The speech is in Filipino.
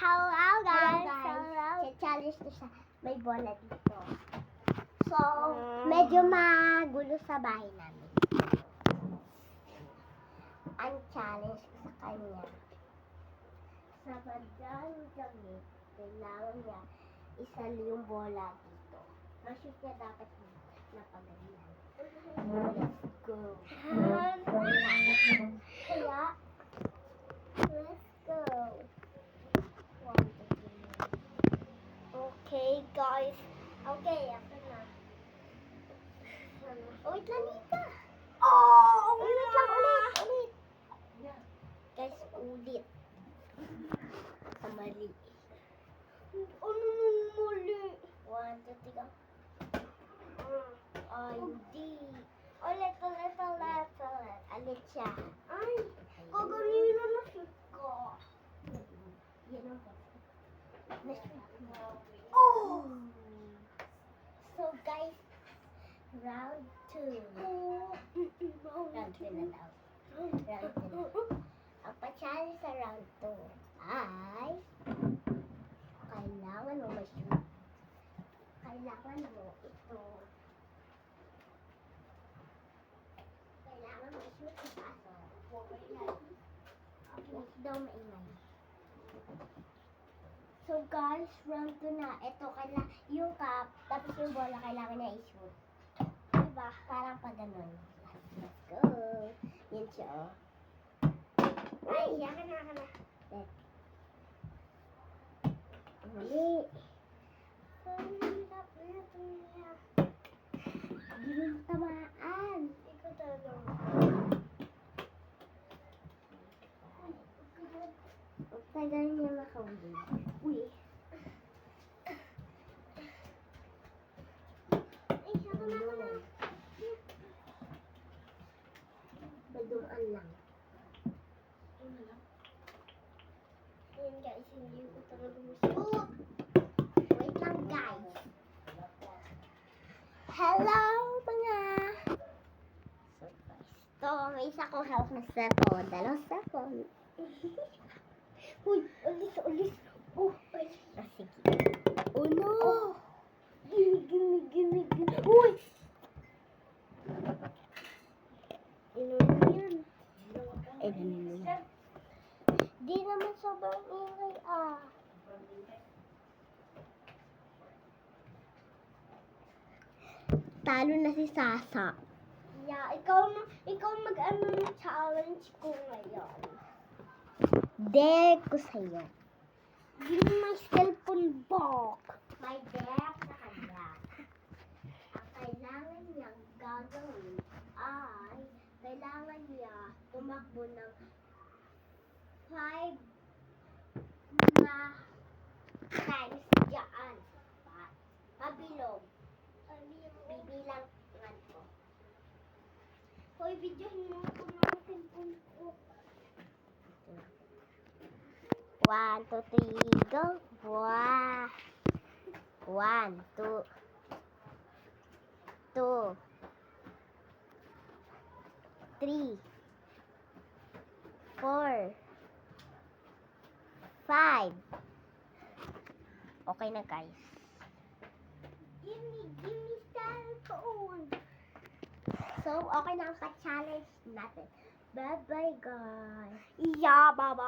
Hello guys! Challenge to siya. May bola dito. So, medyo magulo sa bahay namin. Ang challenge ko sa kanya. Sa badang gamit, kailangan niya isali yung bola dito. Mashoot niya dapat na pagalingan. Let's go. Kaya, let's go. Okay, guys. Okay, ako na. Wait lang, Nika. Ulit lang, ulit. Guys, ulit. Sa mali. Ano mali? 1, 2, 3, go. Ay, hindi. Ulit. Ulit siya. Ay, kaganina na shoot ko. Yan ang oh! So guys, round 2. Round 3 na daw. Round 2. Ang pa-challenge sa round 2 ay kailangan mo ma-shoot. Kailangan mo ito. Kailangan mo i-shoot sa baso. Huwag daw maingay. So guys, round 2 na. Ito, yung cup, tapos yung bola, kailangan niya i-shoot. Diba? Parang pa ganun. Let's go. Yan siya, oh. Ay, yaka na. Mali. Hindi mo tamaan. Ikaw talaga. Huwag tagal niya makawin. Uy. Ay, ako na. Baduan lang. Ayan guys, hindi ko talaga mashoot. Wait lang guys. Hello mga. So guys, ito may isa kong health na cellphone. 2 cellphone. Uy, ulis. Oh, ay. Sige. Oh no. Gimme. Uy. Yan. Di naman sobrang ingay Talo na si Sasa. Yeah, ikaw mag-ano ng challenge ko ngayon. Dare ko sa'yo. Give me my cellphone back. My dare sa kanya. Ang kailangan niyang gagawin ay kailangan niya tumakbo ng 5 na times dyan. Pabilog. Bibilang ko. Hoy, videohin mo ko ng cellphone ko. 1, 2, 3, go. 1, 2, 3, 4, 5. Okay na guys. Give me cellphone. So, okay na ang pa-challenge natin. Bye-bye guys. Yeah, bye-bye.